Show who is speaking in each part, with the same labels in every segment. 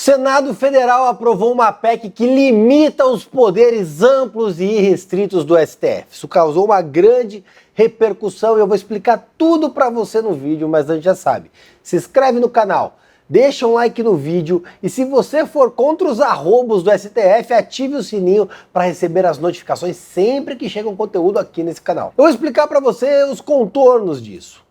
Speaker 1: Senado Federal aprovou uma PEC que limita os poderes amplos e irrestritos do STF. Isso causou uma grande repercussão e eu vou explicar tudo para você no vídeo, mas antes já sabe, se inscreve no canal, deixa um like no vídeo e se você for contra os arrombos do STF, ative o sininho para receber as notificações sempre que chega um conteúdo aqui nesse canal. Eu vou explicar para você os contornos disso.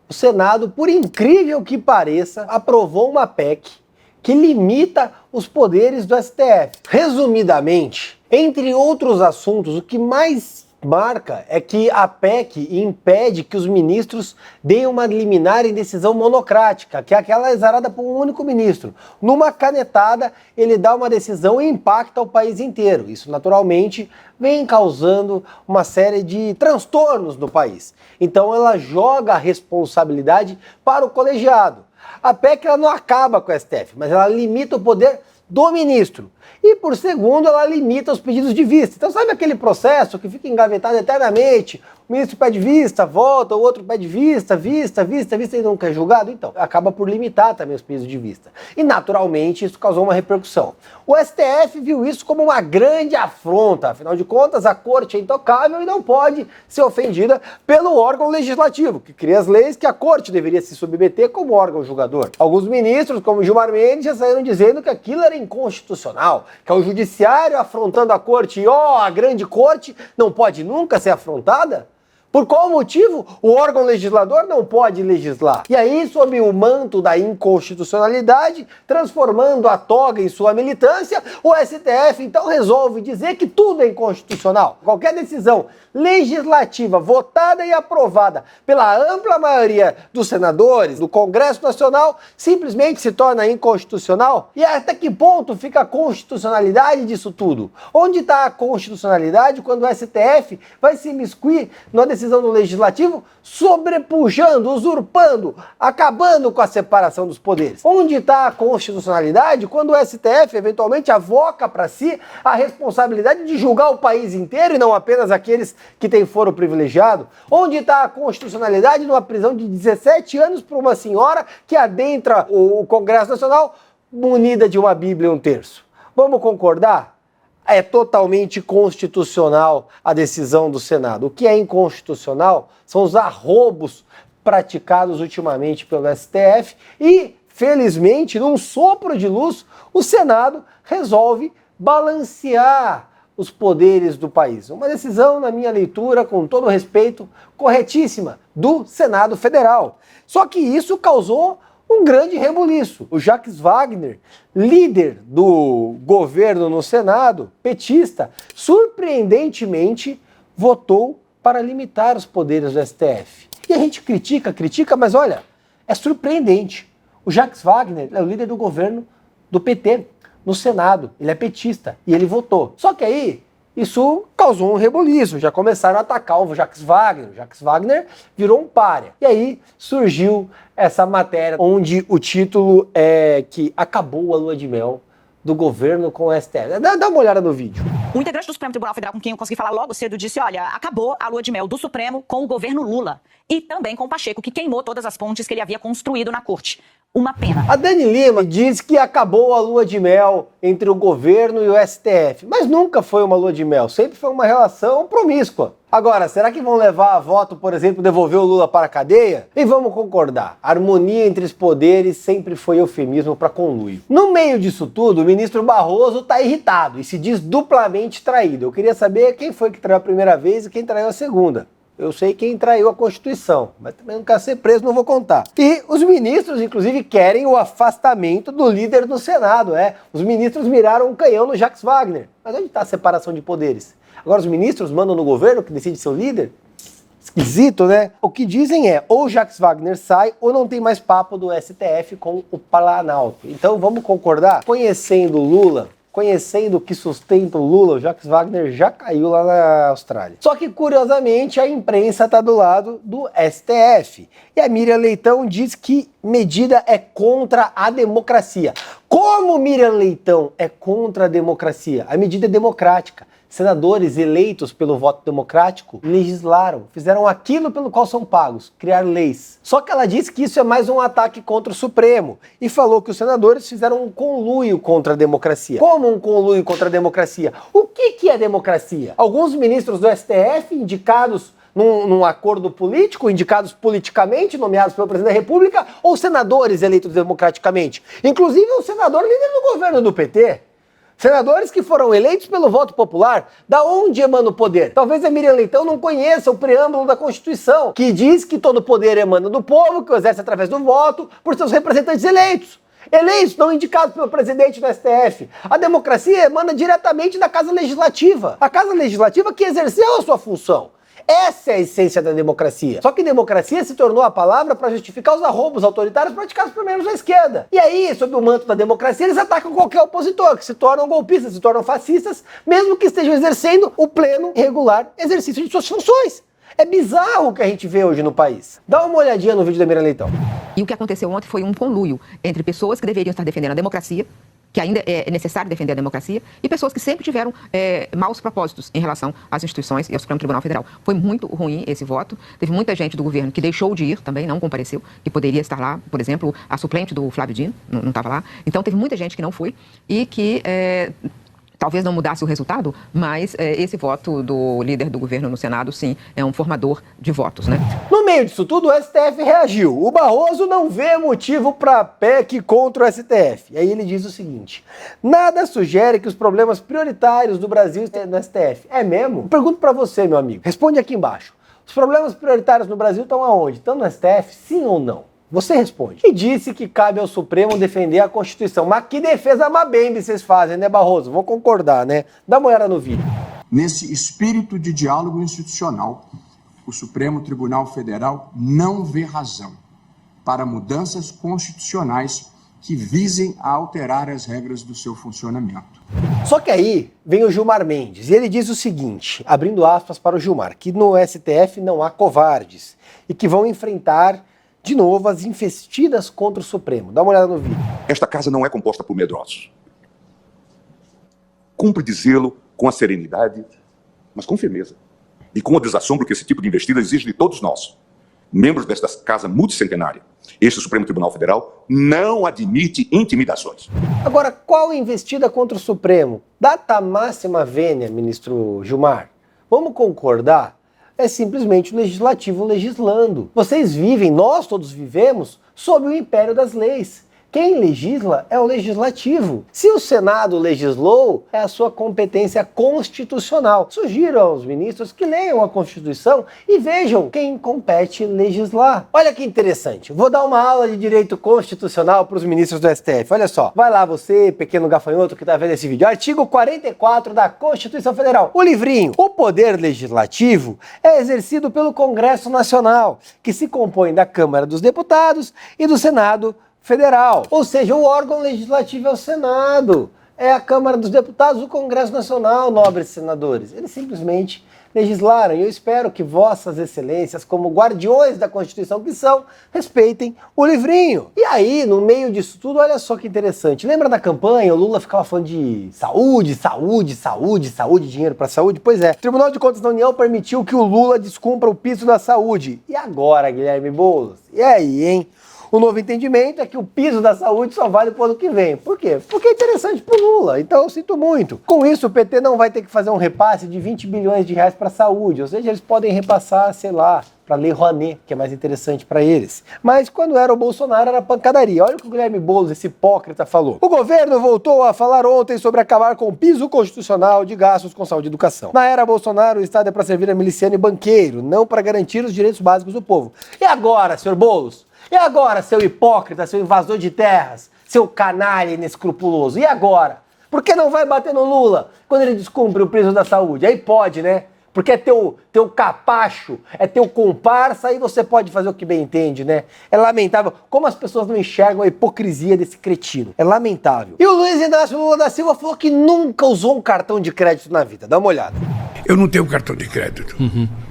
Speaker 1: O Senado, por incrível que pareça, aprovou uma PEC que limita os poderes do STF. Resumidamente, entre outros assuntos, o que mais marca é que a PEC impede que os ministros deem uma liminar em decisão monocrática, que é aquela exarada por um único ministro. Numa canetada, ele dá uma decisão e impacta o país inteiro. Isso, naturalmente, vem causando uma série de transtornos no país. Então, ela joga a responsabilidade para o colegiado. A PEC ela não acaba com o STF, mas ela limita o poder do ministro. E, por segundo, ela limita os pedidos de vista. Então, sabe aquele processo que fica engavetado eternamente? O ministro pede vista, volta, o outro pede vista e nunca é julgado? Então, acaba por limitar também os pedidos de vista. E, naturalmente, isso causou uma repercussão. O STF viu isso como uma grande afronta. Afinal de contas, a corte é intocável e não pode ser ofendida pelo órgão legislativo, que cria as leis que a corte deveria se submeter como órgão julgador. Alguns ministros, como Gilmar Mendes, já saíram dizendo que aquilo era inconstitucional, que é o judiciário afrontando a corte e, a grande corte não pode nunca ser afrontada? Por qual motivo o órgão legislador não pode legislar? E aí, sob o manto da inconstitucionalidade, transformando a toga em sua militância, o STF então resolve dizer que tudo é inconstitucional. Qualquer decisão legislativa votada e aprovada pela ampla maioria dos senadores do Congresso Nacional simplesmente se torna inconstitucional. E até que ponto fica a constitucionalidade disso tudo? Onde está a constitucionalidade quando o STF vai se imiscuir na decisão do Legislativo, sobrepujando, usurpando, acabando com a separação dos poderes? Onde está a constitucionalidade quando o STF eventualmente avoca para si a responsabilidade de julgar o país inteiro e não apenas aqueles que têm foro privilegiado? Onde está a constitucionalidade numa prisão de 17 anos para uma senhora que adentra o Congresso Nacional munida de uma Bíblia e um terço? Vamos concordar? É totalmente constitucional a decisão do Senado. O que é inconstitucional são os arroubos praticados ultimamente pelo STF e, felizmente, num sopro de luz, o Senado resolve balancear os poderes do país. Uma decisão, na minha leitura, com todo respeito, corretíssima, do Senado Federal. Só que isso causou um grande rebuliço. O Jacques Wagner, líder do governo no Senado, petista, surpreendentemente votou para limitar os poderes do STF. E a gente critica, mas olha, é surpreendente. O Jacques Wagner é o líder do governo do PT no Senado, ele é petista e ele votou. Só que aí isso causou um rebuliço, já começaram a atacar o Jacques Wagner. O Jacques Wagner virou um pária. E aí surgiu essa matéria onde o título é que acabou a lua de mel do governo com o STF. Dá uma olhada no vídeo.
Speaker 2: O integrante do Supremo Tribunal Federal, com quem eu consegui falar logo cedo, disse, olha, acabou a lua de mel do Supremo com o governo Lula. E também com o Pacheco, que queimou todas as pontes que ele havia construído na corte. Uma pena.
Speaker 1: A Dani Lima diz que acabou a lua de mel entre o governo e o STF. Mas nunca foi uma lua de mel, sempre foi uma relação promíscua. Agora, será que vão levar a voto, por exemplo, devolver o Lula para a cadeia? E vamos concordar, a harmonia entre os poderes sempre foi eufemismo para conluio. No meio disso tudo, o ministro Barroso está irritado e se diz duplamente traído. Eu queria saber quem foi que traiu a primeira vez e quem traiu a segunda. Eu sei quem traiu a Constituição, mas também não quero ser preso, não vou contar. E os ministros, inclusive, querem o afastamento do líder do Senado. Os ministros miraram um canhão no Jacques Wagner. Mas onde está a separação de poderes? Agora os ministros mandam no governo que decide ser o líder? Esquisito, né? O que dizem é, ou Jacques Wagner sai, ou não tem mais papo do STF com o Planalto. Então vamos concordar? Conhecendo Lula, conhecendo o que sustenta o Lula, o Jacques Wagner já caiu lá na Austrália. Só que, curiosamente, a imprensa está do lado do STF. E a Miriam Leitão diz que medida é contra a democracia. Como Miriam Leitão é contra a democracia? A medida é democrática. Senadores eleitos pelo voto democrático legislaram, fizeram aquilo pelo qual são pagos, criar leis. Só que ela disse que isso é mais um ataque contra o Supremo e falou que os senadores fizeram um conluio contra a democracia. Como um conluio contra a democracia? O que é democracia? Alguns ministros do STF, indicados num acordo político, indicados politicamente, nomeados pelo presidente da República, ou senadores eleitos democraticamente? Inclusive o senador líder do governo do PT. Senadores que foram eleitos pelo voto popular, da onde emana o poder? Talvez a Miriam Leitão não conheça o preâmbulo da Constituição, que diz que todo poder emana do povo, que o exerce através do voto, por seus representantes eleitos. Eleitos, não indicados pelo presidente do STF. A democracia emana diretamente da Casa Legislativa. A Casa Legislativa que exerceu a sua função. Essa é a essência da democracia. Só que democracia se tornou a palavra para justificar os arroubos autoritários praticados por membros da esquerda. E aí, sob o manto da democracia, eles atacam qualquer opositor, que se tornam golpistas, se tornam fascistas, mesmo que estejam exercendo o pleno e regular exercício de suas funções. É bizarro o que a gente vê hoje no país. Dá uma olhadinha no vídeo da Miriam Leitão.
Speaker 3: E o que aconteceu ontem foi um conluio entre pessoas que deveriam estar defendendo a democracia, que ainda é necessário defender a democracia, e pessoas que sempre tiveram maus propósitos em relação às instituições e ao Supremo Tribunal Federal. Foi muito ruim esse voto. Teve muita gente do governo que deixou de ir também, não compareceu, que poderia estar lá. Por exemplo, a suplente do Flávio Dino não estava lá. Então teve muita gente que não foi e que talvez não mudasse o resultado, mas esse voto do líder do governo no Senado, sim, é um formador de votos, né?
Speaker 1: No meio disso tudo, o STF reagiu. O Barroso não vê motivo para PEC contra o STF. E aí ele diz o seguinte: nada sugere que os problemas prioritários do Brasil estejam no STF. É mesmo? Pergunto para você, meu amigo. Responde aqui embaixo. Os problemas prioritários no Brasil estão aonde? Estão no STF? Sim ou não? Você responde. E disse que cabe ao Supremo defender a Constituição. Mas que defesa mabembe vocês fazem, né, Barroso? Vou concordar, né? Dá uma olhada no vídeo.
Speaker 4: Nesse espírito de diálogo institucional, o Supremo Tribunal Federal não vê razão para mudanças constitucionais que visem a alterar as regras do seu funcionamento.
Speaker 1: Só que aí vem o Gilmar Mendes e ele diz o seguinte, abrindo aspas para o Gilmar, que no STF não há covardes e que vão enfrentar de novo as investidas contra o Supremo. Dá uma olhada no vídeo.
Speaker 5: Esta casa não é composta por medrosos. Cumpre dizê-lo com a serenidade, mas com firmeza. E com o desassombro que esse tipo de investida exige de todos nós, membros desta casa multicentenária. Este Supremo Tribunal Federal não admite intimidações.
Speaker 1: Agora, qual investida contra o Supremo? Data máxima vênia, ministro Gilmar. Vamos concordar? É simplesmente o legislativo legislando. Vocês vivem, nós todos vivemos, sob o império das leis. Quem legisla é o legislativo. Se o Senado legislou, é a sua competência constitucional. Sugiro aos ministros que leiam a Constituição e vejam quem compete legislar. Olha que interessante. Vou dar uma aula de direito constitucional para os ministros do STF. Olha só. Vai lá você, pequeno gafanhoto que está vendo esse vídeo. Artigo 44 da Constituição Federal. O livrinho. O poder legislativo é exercido pelo Congresso Nacional, que se compõe da Câmara dos Deputados e do Senado Federal. Ou seja, o órgão legislativo é o Senado, é a Câmara dos Deputados, o Congresso Nacional, nobres senadores. Eles simplesmente legislaram e eu espero que vossas excelências, como guardiões da Constituição que são, respeitem o livrinho. E aí, no meio disso tudo, olha só que interessante. Lembra da campanha? O Lula ficava falando de saúde, saúde, saúde, saúde, dinheiro para saúde? Pois é, o Tribunal de Contas da União permitiu que o Lula descumpra o piso da saúde. E agora, Guilherme Boulos? E aí, hein? O novo entendimento é que o piso da saúde só vale pro ano que vem. Por quê? Porque é interessante pro Lula, então eu sinto muito. Com isso, o PT não vai ter que fazer um repasse de 20 bilhões de reais para a saúde, ou seja, eles podem repassar, sei lá, para a Lei Rouanet, que é mais interessante para eles. Mas quando era o Bolsonaro, era pancadaria. Olha o que o Guilherme Boulos, esse hipócrita, falou. O governo voltou a falar ontem sobre acabar com o piso constitucional de gastos com saúde e educação. Na era Bolsonaro, o Estado é para servir a miliciano e banqueiro, não para garantir os direitos básicos do povo. E agora, senhor Boulos? E agora, seu hipócrita, seu invasor de terras, seu canalha inescrupuloso? E agora? Por que não vai bater no Lula quando ele descumpre o piso da saúde? Aí pode, né? Porque é teu capacho, é teu comparsa, aí você pode fazer o que bem entende, né? É lamentável como as pessoas não enxergam a hipocrisia desse cretino. É lamentável. E o Luiz Inácio Lula da Silva falou que nunca usou um cartão de crédito na vida. Dá uma olhada.
Speaker 6: Eu não tenho cartão de crédito.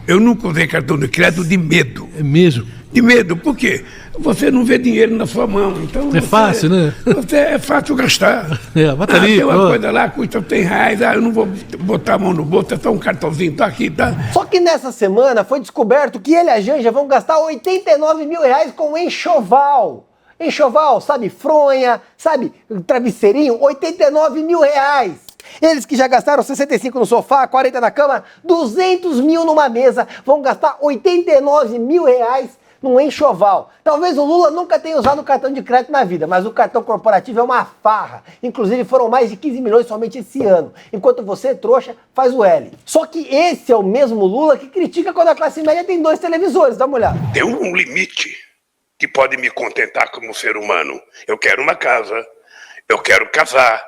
Speaker 6: Eu nunca usei cartão de crédito de medo.
Speaker 7: É mesmo?
Speaker 6: De medo, por quê? Você não vê dinheiro na sua mão, então
Speaker 7: É fácil, né?
Speaker 6: É fácil gastar.
Speaker 7: Bota ali,
Speaker 6: tem uma
Speaker 7: ó.
Speaker 6: coisa lá, custa R$100, eu não vou botar a mão no bolso, é só um cartãozinho, tá aqui, tá?
Speaker 1: Só que nessa semana foi descoberto que ele e a Janja vão gastar R$89 mil com enxoval. Enxoval, sabe, fronha, sabe, travesseirinho, R$89 mil. Eles que já gastaram 65 no sofá, 40 na cama, 200 mil numa mesa, vão gastar R$89 mil num enxoval. Talvez o Lula nunca tenha usado o cartão de crédito na vida, mas o cartão corporativo é uma farra. Inclusive foram mais de 15 milhões somente esse ano. Enquanto você, trouxa, faz o L. Só que esse é o mesmo Lula que critica quando a classe média tem 2 televisores, dá uma olhada.
Speaker 6: Tem um limite que pode me contentar como ser humano. Eu quero uma casa, eu quero casar,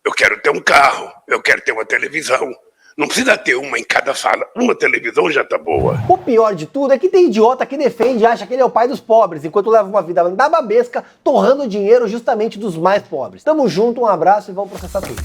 Speaker 6: eu quero ter um carro, eu quero ter uma televisão. Não precisa ter uma em cada sala. Uma televisão já tá boa.
Speaker 1: O pior de tudo é que tem idiota que defende e acha que ele é o pai dos pobres, enquanto leva uma vida nababesca, torrando dinheiro justamente dos mais pobres. Tamo junto, um abraço e vamos processar tudo.